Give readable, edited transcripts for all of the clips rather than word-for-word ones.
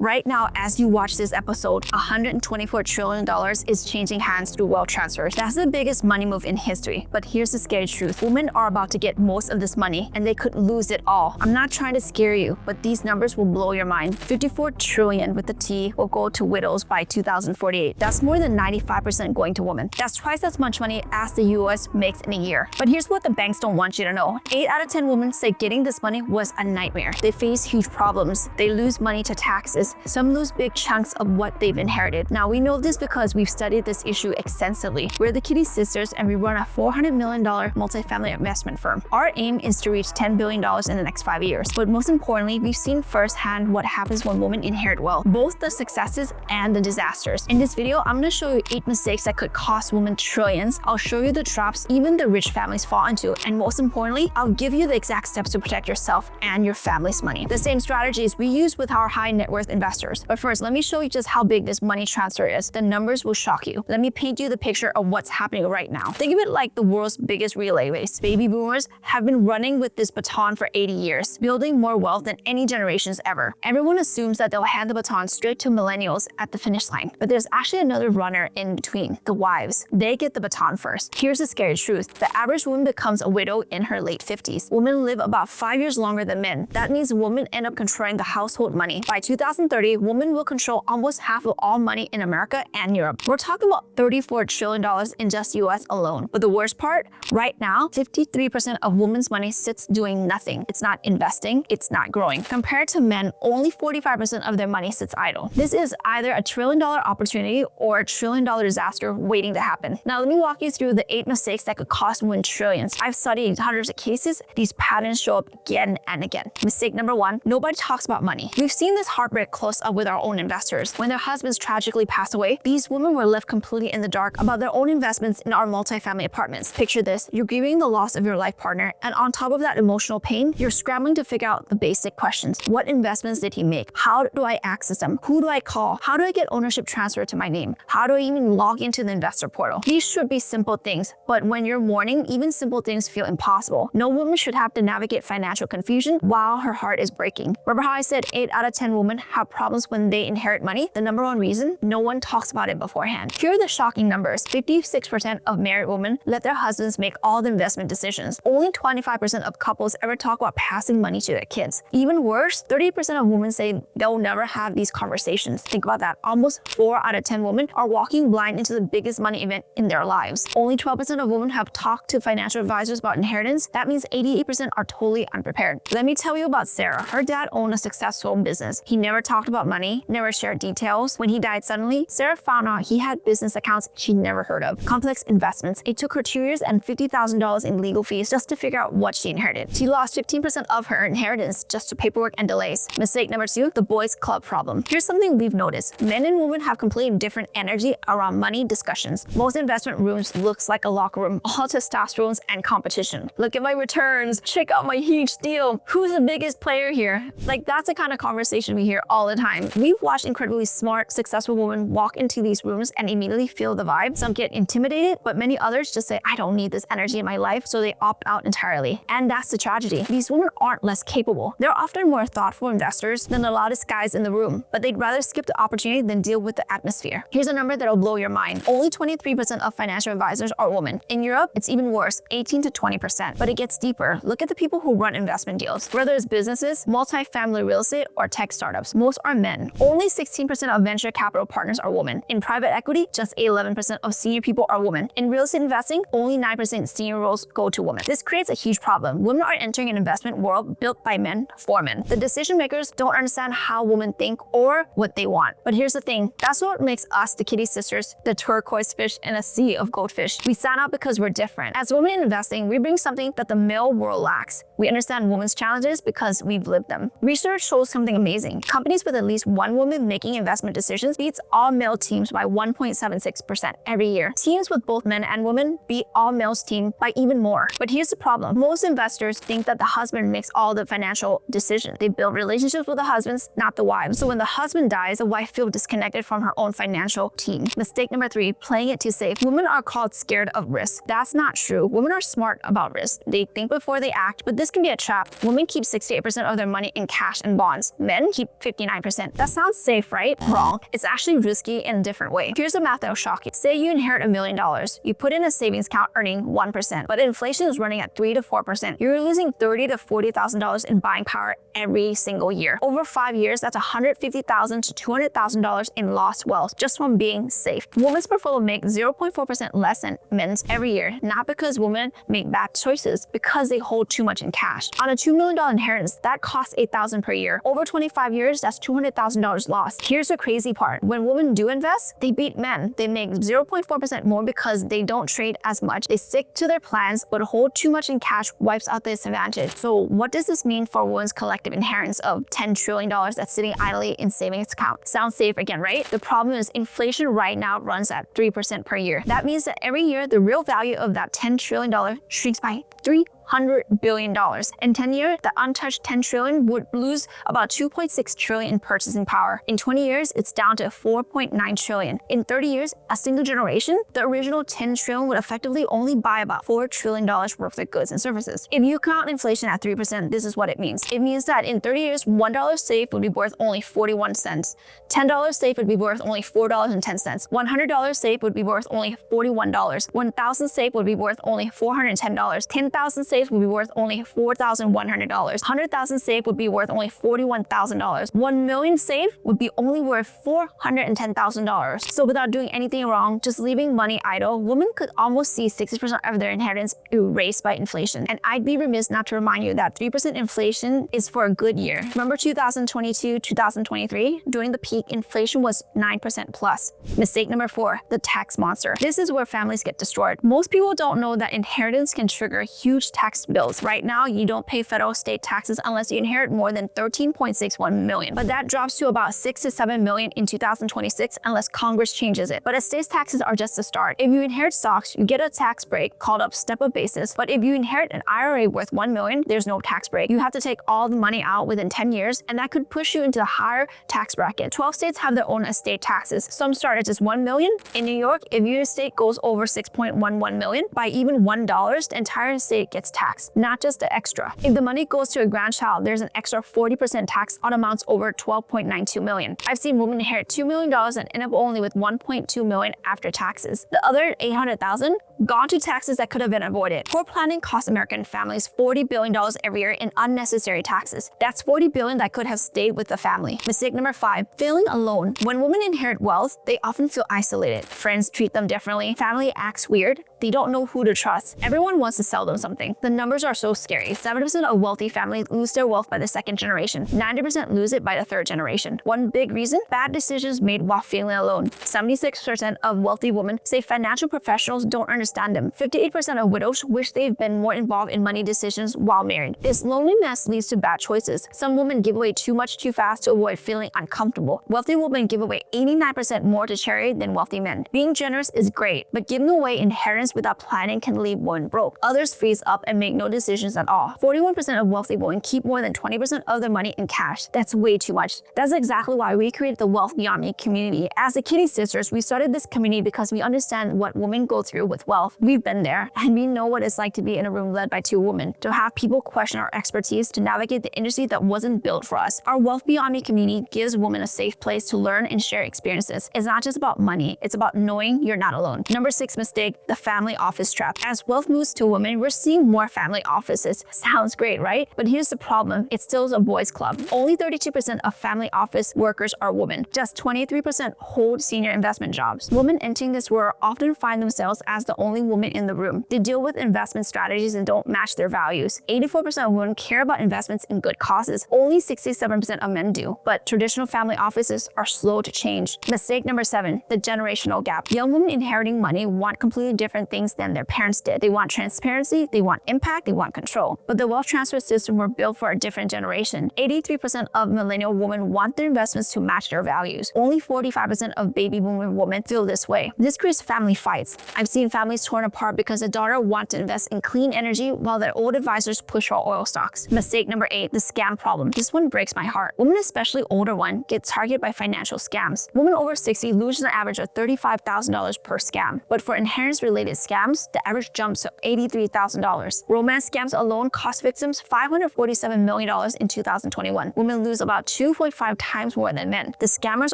Right now, as you watch this episode, $124 trillion is changing hands through wealth transfers. That's the biggest money move in history. But here's the scary truth. Women are about to get most of this money and they could lose it all. I'm not trying to scare you, but these numbers will blow your mind. 54 trillion with the T will go to widows by 2048. That's more than 95% going to women. That's twice as much money as the US makes in a year. But here's what the banks don't want you to know. 8 out of 10 women say getting this money was a nightmare. They face huge problems. They lose money to taxes. Some lose big chunks of what they've inherited. Now, we know this because we've studied this issue extensively. We're the Kitti Sisters and we run a $400 million multifamily investment firm. Our aim is to reach $10 billion in the next 5 years. But most importantly, we've seen firsthand what happens when women inherit wealth, both the successes and the disasters. In this video, I'm going to show you 8 mistakes that could cost women trillions. I'll show you the traps even the rich families fall into. And most importantly, I'll give you the exact steps to protect yourself and your family's money. The same strategies we use with our high net worth investors. But first, let me show you just how big this money transfer is. The numbers will shock you. Let me paint you the picture of what's happening right now. Think of it like the world's biggest relay race. Baby boomers have been running with this baton for 80 years, building more wealth than any generations ever. Everyone assumes that they'll hand the baton straight to millennials at the finish line. But there's actually another runner in between, the wives. They get the baton first. Here's the scary truth. The average woman becomes a widow in her late 50s. Women live about 5 years longer than men. That means women end up controlling the household money. By 2030, women will control almost half of all money in America and Europe. We're talking about $34 trillion in just US alone. But the worst part, right now, 53% of women's money sits doing nothing. It's not investing, it's not growing. Compared to men, only 45% of their money sits idle. This is either a $1 trillion opportunity or a $1 trillion disaster waiting to happen. Now, let me walk you through the 8 mistakes that could cost women trillions. I've studied hundreds of cases. These patterns show up again and again. Mistake number 1, nobody talks about money. We've seen this heartbreak close up with our own investors. When their husbands tragically passed away, these women were left completely in the dark about their own investments in our multifamily apartments. Picture this, you're grieving the loss of your life partner, and on top of that emotional pain, you're scrambling to figure out the basic questions. What investments did he make? How do I access them? Who do I call? How do I get ownership transferred to my name? How do I even log into the investor portal? These should be simple things, but when you're mourning, even simple things feel impossible. No woman should have to navigate financial confusion while her heart is breaking. Remember how I said 8 out of 10 women have problems when they inherit money? The number 1 reason, no one talks about it beforehand. Here are the shocking numbers. 56% of married women let their husbands make all the investment decisions. Only 25% of couples ever talk about passing money to their kids. Even worse, 30% of women say they'll never have these conversations. Think about that. Almost 4 out of 10 women are walking blind into the biggest money event in their lives. Only 12% of women have talked to financial advisors about inheritance. That means 88% are totally unprepared. Let me tell you about Sarah. Her dad owned a successful business. He never talked about money, never shared details. When he died suddenly, Sarah found out he had business accounts she never heard of. Complex investments. It took her 2 years and $50,000 in legal fees just to figure out what she inherited. She lost 15% of her inheritance just to paperwork and delays. Mistake number 2, the boys club problem. Here's something we've noticed. Men and women have completely different energy around money discussions. Most investment rooms looks like a locker room, all testosterone and competition. Look at my returns. Check out my huge deal. Who's the biggest player here? Like, that's the kind of conversation we hear all the time. We've watched incredibly smart, successful women walk into these rooms and immediately feel the vibe. Some get intimidated, but many others just say, I don't need this energy in my life, so they opt out entirely. And that's the tragedy. These women aren't less capable. They're often more thoughtful investors than the loudest guys in the room, but they'd rather skip the opportunity than deal with the atmosphere. Here's a number that'll blow your mind. Only 23% of financial advisors are women. In Europe, it's even worse, 18 to 20%. But it gets deeper. Look at the people who run investment deals. Whether it's businesses, multifamily real estate, or tech startups, most are men. Only 16% of venture capital partners are women. In private equity, just 11% of senior people are women. In real estate investing, only 9% senior roles go to women. This creates a huge problem. Women are entering an investment world built by men for men. The decision makers don't understand how women think or what they want. But here's the thing, that's what makes us the Kitti Sisters, the turquoise fish in a sea of goldfish. We stand out because we're different. As women in investing, we bring something that the male world lacks. We understand women's challenges because we've lived them. Research shows something amazing. Companies with at least one woman making investment decisions beats all male teams by 1.76% every year. Teams with both men and women beat all males team by even more. But here's the problem. Most investors think that the husband makes all the financial decisions. They build relationships with the husbands, not the wives. So when the husband dies, the wife feels disconnected from her own financial team. Mistake number 3, playing it too safe. Women are called scared of risk. That's not true. Women are smart about risk. They think before they act, but this can be a trap. Women keep 68% of their money in cash and bonds. Men keep 59%. 29%. That sounds safe, right? Wrong. It's actually risky in a different way. Here's a math that'll shock you. Say you inherit $1 million. You put in a savings account earning 1%, but inflation is running at 3 to 4%. You're losing $30,000 to $40,000 in buying power every single year. Over 5 years, that's $150,000 to $200,000 in lost wealth just from being safe. Women's portfolio make 0.4% less than men's every year, not because women make bad choices, because they hold too much in cash. On a $2 million inheritance, that costs $8,000 per year. Over 25 years, that's $200,000 lost. Here's the crazy part. When women do invest, they beat men. They make 0.4% more because they don't trade as much. They stick to their plans, but hold too much in cash wipes out this advantage. So what does this mean for women's collective inheritance of $10 trillion that's sitting idly in savings account? Sounds safe again, right? The problem is inflation right now runs at 3% per year. That means that every year, the real value of that $10 trillion shrinks by $300 billion. In 10 years, the untouched $10 trillion would lose about $2.6 trillion in purchasing power. In 20 years, it's down to $4.9 trillion. In 30 years, a single generation, the original $10 trillion would effectively only buy about $4 trillion worth of goods and services. If you count inflation at 3%, this is what it means. It means that in 30 years, $1 saved would be worth only 41 cents. $10 saved would be worth only $4.10. $100 saved would be worth only $41. $1,000 saved would be worth only $410. $10,000 saved would be worth only $4,100. $100,000 saved would be worth only $41,000. $1 million saved would be only worth $410,000. So without doing anything wrong, just leaving money idle, women could almost see 60% of their inheritance erased by inflation. And I'd be remiss not to remind you that 3% inflation is for a good year. Remember 2022, 2023? During the peak, inflation was 9% plus. Mistake number 4, the tax monster. This is where families get destroyed. Most people don't know that inheritance can trigger huge tax bills. Right now, you don't pay federal state taxes unless you inherit more than $13.61 million. But that drops to about $6 to $7 million in 2026 unless Congress changes it. But estate taxes are just the start. If you inherit stocks, you get a tax break called a step-up basis. But if you inherit an IRA worth $1 million, there's no tax break. You have to take all the money out within 10 years, and that could push you into a higher tax bracket. 12 states have their own estate taxes. Some start at just $1 million. In New York, if your estate goes over $6.11 million, by even $1, the entire estate gets taxed, not just the extra. If the money goes to a grandchild, there's an extra 40% tax on amounts over $12.92 million. I've seen women inherit $2 million and end up only with $1.2 million after taxes. The other $800,000 gone to taxes that could have been avoided. Poor planning costs American families $40 billion every year in unnecessary taxes. That's $40 billion that could have stayed with the family. Mistake number 5, feeling alone. When women inherit wealth, they often feel isolated. Friends treat them differently. Family acts weird. They don't know who to trust. Everyone wants to sell them something. The numbers are so scary. 70% of wealthy families lose their wealth by the second generation. 90% lose it by the third generation. One big reason? Bad decisions made while feeling alone. 76% of wealthy women say financial professionals don't understand them. 58% of widows wish they've been more involved in money decisions while married. This loneliness leads to bad choices. Some women give away too much too fast to avoid feeling uncomfortable. Wealthy women give away 89% more to charity than wealthy men. Being generous is great, but giving away inheritance without planning can leave one broke. Others freeze up and make no decisions at all. 41% of wealthy women keep more than 20% of their money in cash. That's way too much. That's exactly why we created the Wealth Beyond Me community. As the Kitti Sisters, we started this community because we understand what women go through with wealth. We've been there, and we know what it's like to be in a room led by 2 women, to have people question our expertise, to navigate the industry that wasn't built for us. Our Wealth Beyond Me community gives women a safe place to learn and share experiences. It's not just about money, it's about knowing you're not alone. Number 6 mistake, the family office trap. As wealth moves to women, we're seeing more family offices. Sounds great, right? But here's the problem. It's still a boys' club. Only 32% of family office workers are women. Just 23% hold senior investment jobs. Women entering this world often find themselves as the only woman in the room. They deal with investment strategies and don't match their values. 84% of women care about investments in good causes. Only 67% of men do. But traditional family offices are slow to change. Mistake number 7, the generational gap. Young women inheriting money want completely different things than their parents did. They want transparency, they want impact, they want control. But the wealth transfer system were built for a different generation. 83% of millennial women want their investments to match their values. Only 45% of baby boomer women feel this way. This creates family fights. I've seen families torn apart because the daughter wants to invest in clean energy while their old advisors push for oil stocks. Mistake number 8, the scam problem. This one breaks my heart. Women, especially older ones, get targeted by financial scams. Women over 60 lose an average of $35,000 per scam. But for inheritance-related scams, the average jumps to $83,000. Romance scams alone cost victims $547 million in 2021. Women lose about 2.5 times more than men. The scammers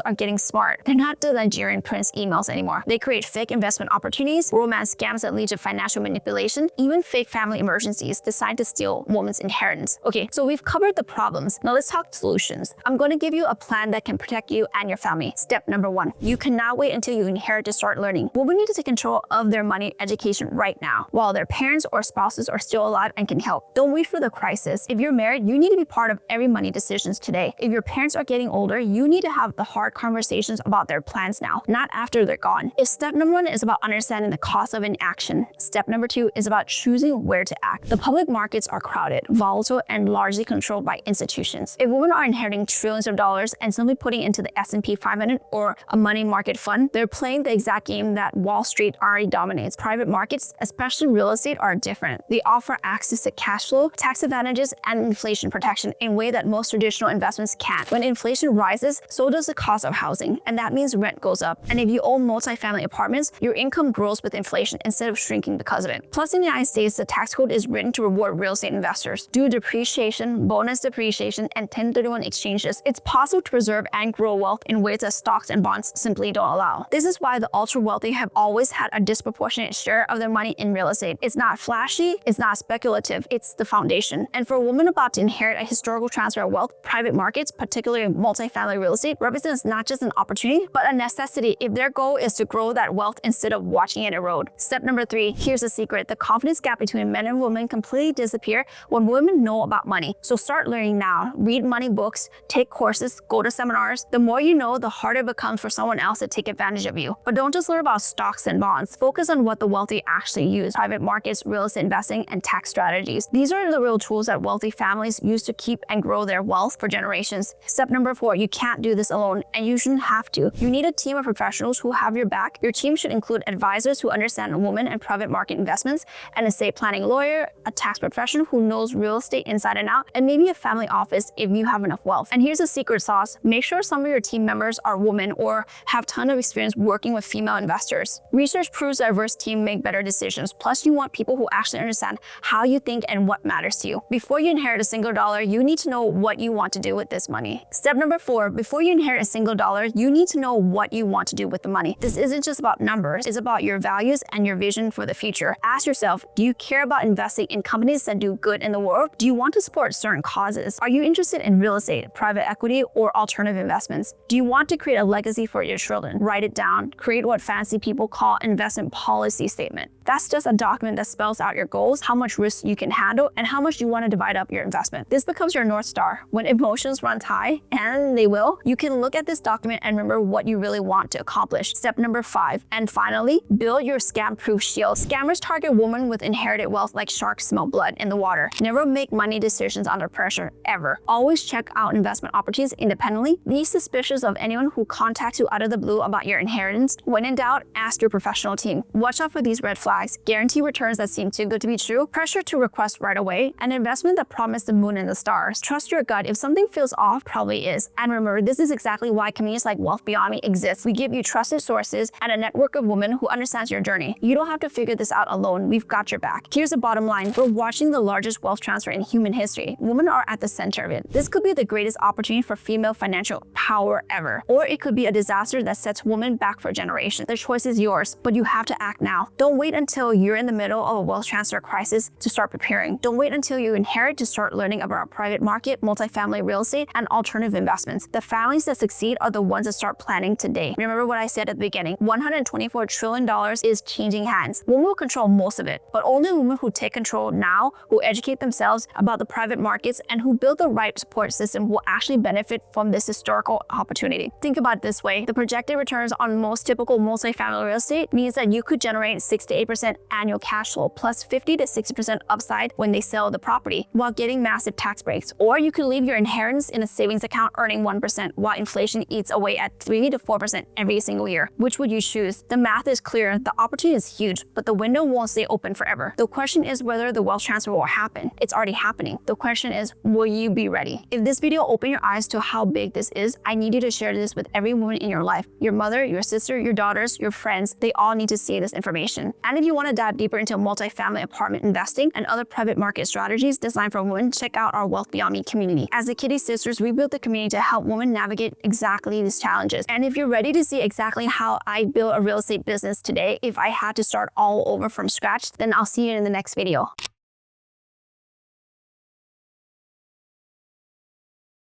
are getting smart. They're not the Nigerian prince emails anymore. They create fake investment opportunities, romance scams that lead to financial manipulation, even fake family emergencies designed to steal women's inheritance. Okay, so we've covered the problems. Now let's talk solutions. I'm going to give you a plan that can protect you and your family. Step number 1. You cannot wait until you inherit to start learning. Women need to take control of their money education right now, while their parents or spouses are still alive and can help. Don't wait for the crisis. If you're married, you need to be part of every money decisions today. If your parents are getting older, you need to have the hard conversations about their plans now, not after they're gone. If step number 1 is about understanding the cost of inaction, step number 2 is about choosing where to act. The public markets are crowded, volatile, and largely controlled by institutions. If women are inheriting trillions of dollars and simply putting into the S&P 500 or a money market fund, they're playing the exact game that Wall Street already dominates. Private markets, especially real estate, are different. They offer access to cash flow, tax advantages, and inflation protection in a way that most traditional investments can't. When inflation rises, so does the cost of housing, and that means rent goes up. And if you own multifamily apartments, your income grows with inflation instead of shrinking because of it. Plus, in the United States, the tax code is written to reward real estate investors. Due to depreciation, bonus depreciation, and 1031 exchanges, it's possible to preserve and grow wealth in ways that stocks and bonds simply don't allow. This is why the ultra-wealthy have always had a disproportionate share of their money in real estate. It's not flashy, it's not speculative, it's the foundation. And for a woman about to inherit a historical transfer of wealth, private markets, particularly multifamily real estate, represents not just an opportunity, but a necessity if their goal is to grow that wealth instead of watching it erode. Step number 3, here's the secret. The confidence gap between men and women completely disappears when women know about money. So start learning now. Read money books, take courses, go to seminars. The more you know, the harder it becomes for someone else to take advantage of you. But don't just learn about stocks and bonds. Focus on what the wealthy actually use: private markets, real estate investing, and tax strategies. These are the real tools that wealthy families use to keep and grow their wealth for generations. Step number 4, you can't do this alone, and you shouldn't have to. You need a team of professionals who have your back. Your team should include advisors who understand women and private market investments, an estate planning lawyer, a tax professional who knows real estate inside and out, and maybe a family office if you have enough wealth. And here's the secret sauce. Make sure some of your team members are women or have a ton of experience working with female investors. Research proves a diverse team make better decisions. Plus, you want people who actually understand how you think and what matters to you. Before you inherit a single dollar, you need to know what you want to do with this money. Step number 4, before you inherit a single dollar, you need to know what you want to do with the money. This isn't just about numbers, it's about your values and your vision for the future. Ask yourself, do you care about investing in companies that do good in the world? Do you want to support certain causes? Are you interested in real estate, private equity, or alternative investments? Do you want to create a legacy for your children? Write it down. Create what fancy people call investment policy statement. That's just a document that spells out your goals, how much risk you can handle, and how much you want to divide up your investment. This becomes your North Star. When emotions run high, and they will, you can look at this document and remember what you really want to accomplish. Step number 5, and finally, build your scam-proof shield. Scammers target women with inherited wealth like sharks smell blood in the water. Never make money decisions under pressure, ever. Always check out investment opportunities independently. Be suspicious of anyone who contacts you out of the blue about your inheritance. When in doubt, ask your professional team. Watch out for these red flags. Guarantee returns that seem too good to be true, pressure to request right away, an investment that promised the moon and the stars. Trust your gut. If something feels off, probably is. And remember, this is exactly why communities like Wealth Beyond Me exist. We give you trusted sources and a network of women who understands your journey. You don't have to figure this out alone. We've got your back. Here's the bottom line. We're watching the largest wealth transfer in human history. Women are at the center of it. This could be the greatest opportunity for female financial power ever. Or it could be a disaster that sets women back for generations. The choice is yours, but you have to act now. Don't wait until you're in the middle of a wealth transfer crisis to start preparing. Don't wait until you inherit to start learning about private market, multifamily real estate, and alternative investments. The families that succeed are the ones that start planning today. Remember what I said at the beginning, $124 trillion is changing hands. Women will control most of it, but only women who take control now, who educate themselves about the private markets, and who build the right support system will actually benefit from this historical opportunity. Think about it this way. The projected returns on most typical multifamily real estate means that you could generate 6 to 8% annual cash flow plus 50 to 60% upside when they sell the property while getting massive tax breaks. Or you could leave your inheritance in a savings account earning 1% while inflation eats away at 3 to 4% every single year. Which would you choose? The math is clear. The opportunity is huge, but the window won't stay open forever. The question is whether the wealth transfer will happen. It's already happening. The question is, will you be ready? If this video opened your eyes to how big this is, I need you to share this with every woman in your life. Your mother, your sister, your daughters, your friends, they all need to see this information. information. And if you want to dive deeper into multifamily apartment investing and other private market strategies designed for women, check out our Wealth Beyond Me community. As the Kitti Sisters, we built the community to help women navigate exactly these challenges. And if you're ready to see exactly how I built a real estate business today, if I had to start all over from scratch, then I'll see you in the next video.